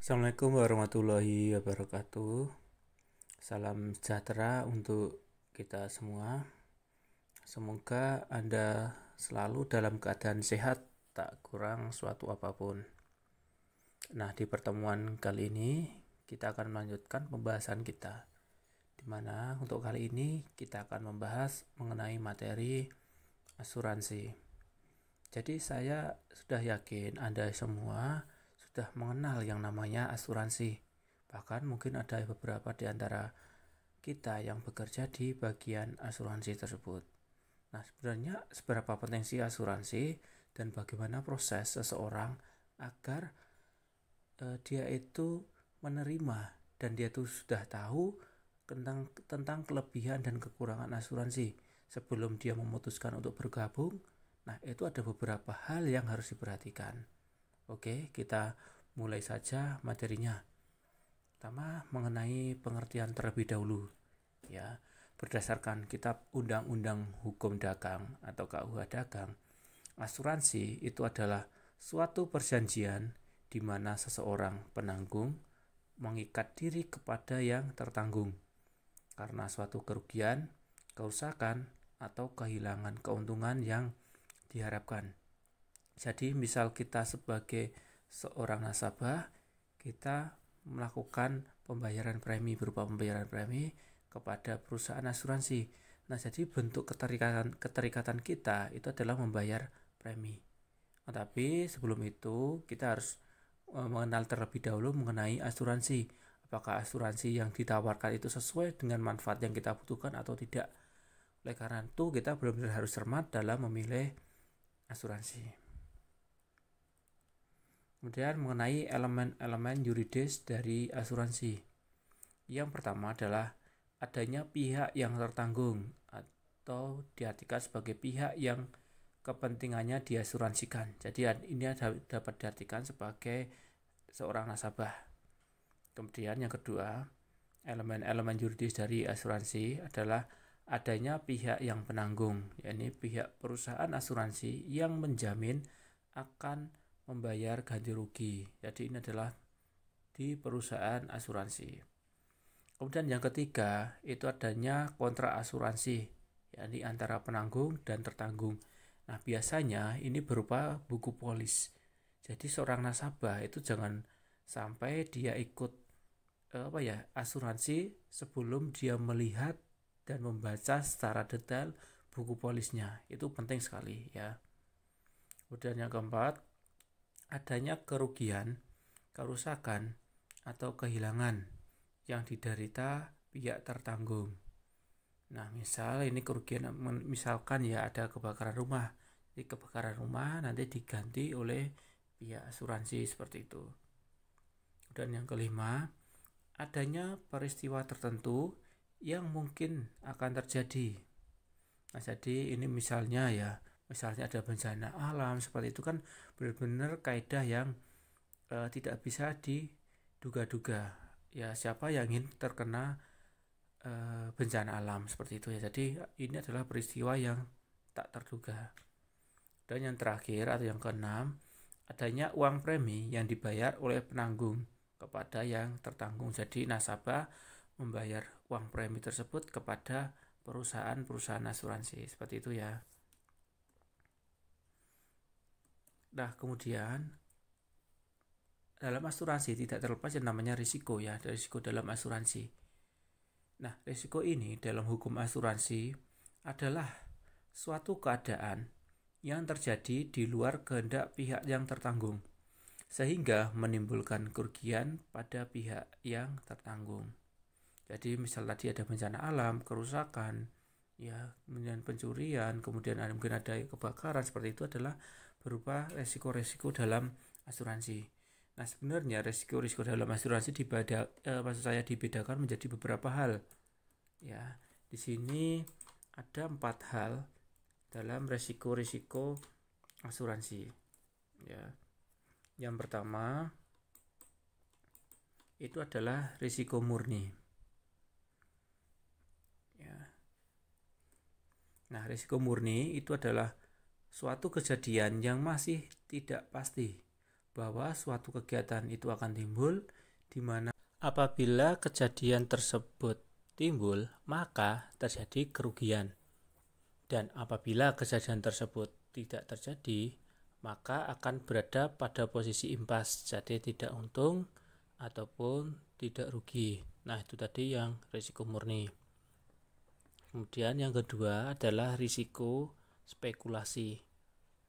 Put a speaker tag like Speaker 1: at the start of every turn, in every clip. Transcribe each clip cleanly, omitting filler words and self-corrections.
Speaker 1: Assalamualaikum warahmatullahi wabarakatuh. Salam sejahtera untuk kita semua. Semoga Anda selalu dalam keadaan sehat, tak kurang suatu apapun. Nah, di pertemuan kali ini kita akan melanjutkan pembahasan kita, di mana untuk kali ini kita akan membahas mengenai materi asuransi. Jadi saya sudah yakin Anda semua sudah mengenal yang namanya asuransi. Bahkan mungkin ada beberapa di antara kita yang bekerja di bagian asuransi tersebut. Nah, sebenarnya seberapa penting sih asuransi dan bagaimana proses seseorang agar dia itu menerima dan dia itu sudah tahu tentang kelebihan dan kekurangan asuransi sebelum dia memutuskan untuk bergabung. Nah, itu ada beberapa hal yang harus diperhatikan. Oke, kita mulai saja materinya. Pertama, mengenai pengertian terlebih dahulu. Ya, berdasarkan kitab Undang-Undang Hukum Dagang atau KUH Dagang, asuransi itu adalah suatu perjanjian di mana seseorang penanggung mengikat diri kepada yang tertanggung karena suatu kerugian, kerusakan, atau kehilangan keuntungan yang diharapkan. Jadi misal kita sebagai seorang nasabah, kita melakukan pembayaran premi berupa pembayaran premi kepada perusahaan asuransi. Nah, jadi bentuk keterikatan kita itu adalah membayar premi. Tetapi sebelum itu kita harus mengenal terlebih dahulu mengenai asuransi. Apakah asuransi yang ditawarkan itu sesuai dengan manfaat yang kita butuhkan atau tidak. Oleh karena itu kita benar-benar harus cermat dalam memilih asuransi. Kemudian mengenai elemen-elemen yuridis dari asuransi. Yang pertama adalah adanya pihak yang tertanggung atau diartikan sebagai pihak yang kepentingannya diasuransikan. Jadi ini dapat diartikan sebagai seorang nasabah. Kemudian yang kedua, elemen-elemen yuridis dari asuransi adalah adanya pihak yang penanggung, yakni pihak perusahaan asuransi yang menjamin akan membayar ganti rugi. Jadi ini adalah di perusahaan asuransi. Kemudian yang ketiga itu adanya kontrak asuransi, yakni antara penanggung dan tertanggung. Nah, biasanya ini berupa buku polis. Jadi seorang nasabah itu jangan sampai dia ikut asuransi sebelum dia melihat dan membaca secara detail buku polisnya. Itu penting sekali ya. Kemudian yang keempat, adanya kerugian, kerusakan, atau kehilangan yang diderita pihak tertanggung. Nah, misal ini kerugian, misalkan ya ada kebakaran rumah. Jadi kebakaran rumah nanti diganti oleh pihak asuransi seperti itu. Dan yang kelima, adanya peristiwa tertentu yang mungkin akan terjadi. Nah, jadi ini misalnya ada bencana alam seperti itu kan benar-benar kaidah yang tidak bisa diduga-duga. Ya, siapa yang ingin terkena bencana alam seperti itu ya. Jadi ini adalah peristiwa yang tak terduga. Dan yang terakhir atau yang keenam, adanya uang premi yang dibayar oleh penanggung kepada yang tertanggung. Jadi nasabah membayar uang premi tersebut kepada perusahaan asuransi. Seperti itu ya. Nah, kemudian dalam asuransi tidak terlepas yang namanya risiko ya, risiko dalam asuransi. Nah, risiko ini dalam hukum asuransi adalah suatu keadaan yang terjadi di luar kehendak pihak yang tertanggung, sehingga menimbulkan kerugian pada pihak yang tertanggung. Jadi misal tadi ada bencana alam, kerusakan, ya, kemudian pencurian, kemudian mungkin ada kebakaran, seperti itu adalah berupa resiko-resiko dalam asuransi. Nah, sebenarnya resiko-resiko dalam asuransi dibedakan menjadi beberapa hal. Ya, di sini ada 4 hal dalam resiko-resiko asuransi. Ya, yang pertama itu adalah risiko murni. Ya. Nah, risiko murni itu adalah suatu kejadian yang masih tidak pasti bahwa suatu kegiatan itu akan timbul di mana apabila kejadian tersebut timbul, maka terjadi kerugian. Dan apabila kejadian tersebut tidak terjadi, maka akan berada pada posisi impas, jadi tidak untung ataupun tidak rugi. Nah, itu tadi yang risiko murni. Kemudian yang kedua adalah risiko spekulasi,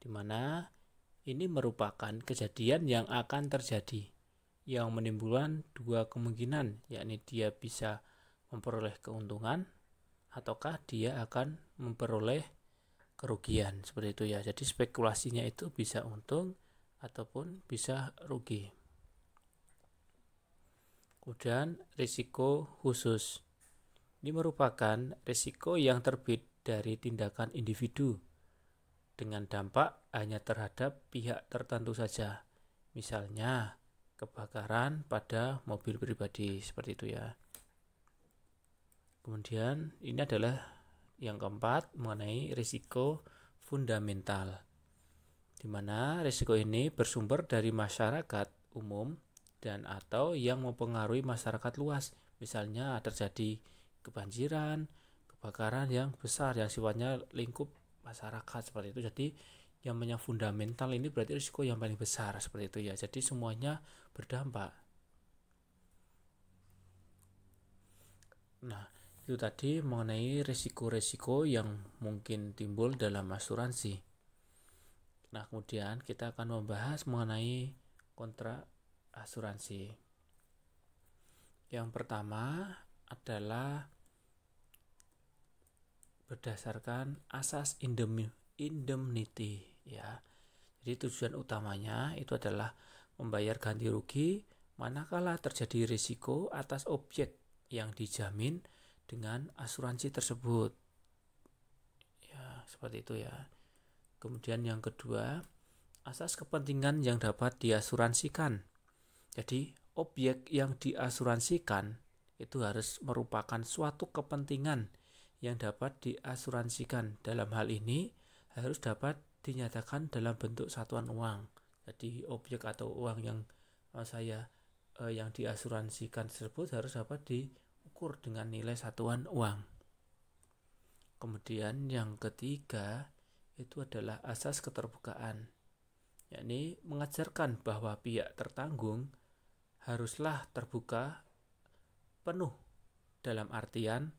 Speaker 1: di mana ini merupakan kejadian yang akan terjadi, yang menimbulkan dua kemungkinan, yakni dia bisa memperoleh keuntungan ataukah dia akan memperoleh kerugian, seperti itu ya. Jadi spekulasinya itu bisa untung ataupun bisa rugi. Kemudian risiko khusus. Ini merupakan risiko yang terbit dari tindakan individu dengan dampak hanya terhadap pihak tertentu saja. Misalnya kebakaran pada mobil pribadi, seperti itu ya. Kemudian ini adalah yang keempat mengenai risiko fundamental, di mana risiko ini bersumber dari masyarakat umum dan atau yang mempengaruhi masyarakat luas. Misalnya terjadi kebanjiran, kebakaran yang besar yang sifatnya lingkup masyarakat, seperti itu. Jadi yang namanya fundamental ini berarti risiko yang paling besar, seperti itu ya. Jadi semuanya berdampak. Nah, itu tadi mengenai risiko-risiko yang mungkin timbul dalam asuransi. Nah, kemudian kita akan membahas mengenai kontrak asuransi. Yang pertama adalah berdasarkan asas indemnity ya. Jadi tujuan utamanya itu adalah membayar ganti rugi manakala terjadi risiko atas objek yang dijamin dengan asuransi tersebut. Ya, seperti itu ya. Kemudian yang kedua, asas kepentingan yang dapat diasuransikan. Jadi, objek yang diasuransikan itu harus merupakan suatu kepentingan yang dapat diasuransikan. Dalam hal ini harus dapat dinyatakan dalam bentuk satuan uang. Jadi objek atau uang yang yang diasuransikan tersebut harus dapat diukur dengan nilai satuan uang. Kemudian yang ketiga itu adalah asas keterbukaan, yakni mengajarkan bahwa pihak tertanggung haruslah terbuka penuh, dalam artian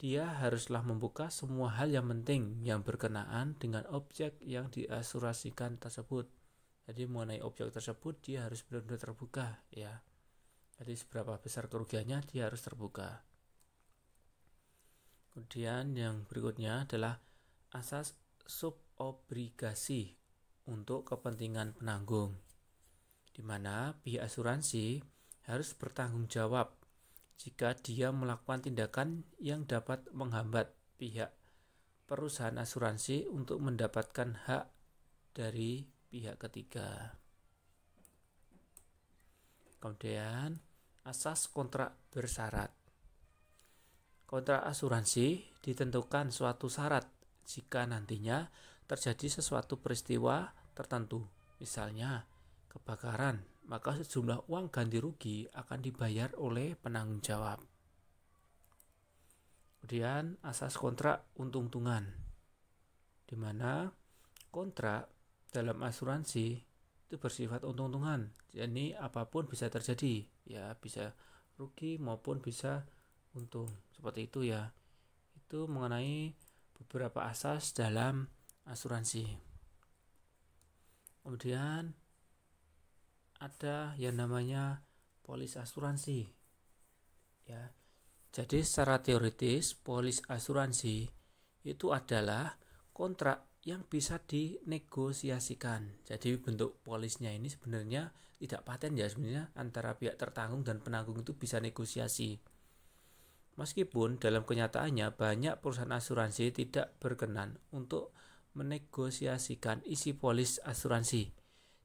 Speaker 1: dia haruslah membuka semua hal yang penting yang berkenaan dengan objek yang diasuransikan tersebut. Jadi mengenai objek tersebut dia harus benar-benar terbuka ya. Jadi seberapa besar kerugiannya dia harus terbuka. Kemudian yang berikutnya adalah asas subobligasi untuk kepentingan penanggung, di mana pihak asuransi harus bertanggung jawab jika dia melakukan tindakan yang dapat menghambat pihak perusahaan asuransi untuk mendapatkan hak dari pihak ketiga. Kemudian asas kontrak bersyarat. Kontrak asuransi ditentukan suatu syarat jika nantinya terjadi sesuatu peristiwa tertentu, misalnya kebakaran, maka sejumlah uang ganti rugi akan dibayar oleh penanggung jawab. Kemudian asas kontrak untung-untungan, di mana kontrak dalam asuransi itu bersifat untung-untungan. Jadi apapun bisa terjadi, ya bisa rugi maupun bisa untung. Seperti itu ya. Itu mengenai beberapa asas dalam asuransi. Kemudian ada yang namanya polis asuransi ya. Jadi secara teoritis polis asuransi itu adalah kontrak yang bisa dinegosiasikan. Jadi bentuk polisnya ini sebenarnya tidak paten ya, sebenarnya antara pihak tertanggung dan penanggung itu bisa negosiasi. Meskipun dalam kenyataannya banyak perusahaan asuransi tidak berkenan untuk menegosiasikan isi polis asuransi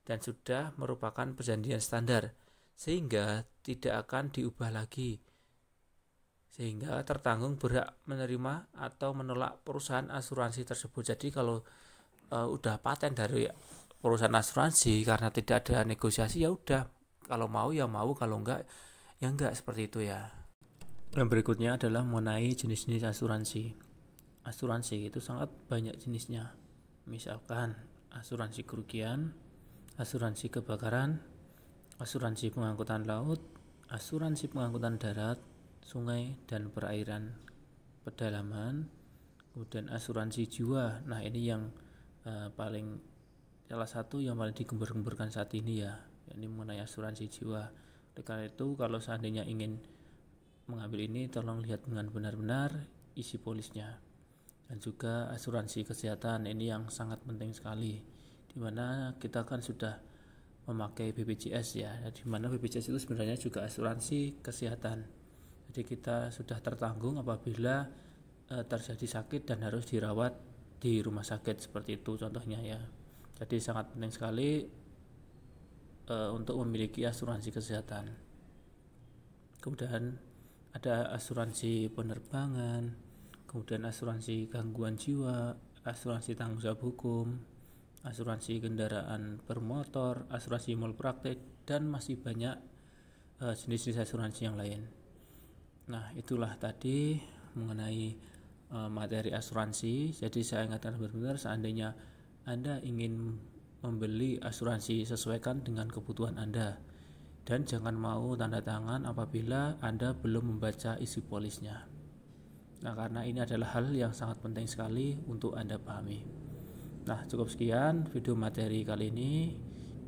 Speaker 1: dan sudah merupakan perjanjian standar sehingga tidak akan diubah lagi, sehingga tertanggung berhak menerima atau menolak perusahaan asuransi tersebut. Jadi kalau udah paten dari perusahaan asuransi karena tidak ada negosiasi, ya udah Kalau mau ya mau, kalau enggak ya enggak, seperti itu ya. Yang berikutnya adalah mengenai jenis-jenis asuransi. Asuransi itu sangat banyak jenisnya. Misalkan asuransi kerugian, asuransi kebakaran, asuransi pengangkutan laut, asuransi pengangkutan darat, sungai dan perairan pedalaman, kemudian asuransi jiwa. Nah, ini yang paling salah satu yang paling digembar-gemborkan saat ini ya, ini mengenai asuransi jiwa. Oleh karena itu, kalau seandainya ingin mengambil ini, tolong lihat dengan benar-benar isi polisnya. Dan juga asuransi kesehatan, ini yang sangat penting sekali, dimana kita kan sudah memakai BPJS ya, dimana BPJS itu sebenarnya juga asuransi kesehatan. Jadi kita sudah tertanggung apabila terjadi sakit dan harus dirawat di rumah sakit, seperti itu contohnya ya. Jadi sangat penting sekali untuk memiliki asuransi kesehatan. Kemudian ada asuransi penerbangan, kemudian asuransi gangguan jiwa, asuransi tanggung jawab hukum, asuransi kendaraan bermotor, asuransi malpraktik, dan masih banyak jenis-jenis asuransi yang lain. Nah, itulah tadi mengenai materi asuransi. Jadi saya ingatkan benar-benar, seandainya Anda ingin membeli asuransi, sesuaikan dengan kebutuhan Anda, dan jangan mau tanda tangan apabila Anda belum membaca isi polisnya. Nah, karena ini adalah hal yang sangat penting sekali untuk Anda pahami. Nah, cukup sekian video materi kali ini.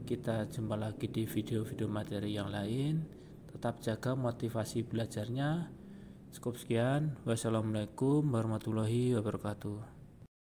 Speaker 1: Kita jumpa lagi di video-video materi yang lain. Tetap jaga motivasi belajarnya. Cukup sekian. Wassalamualaikum warahmatullahi wabarakatuh.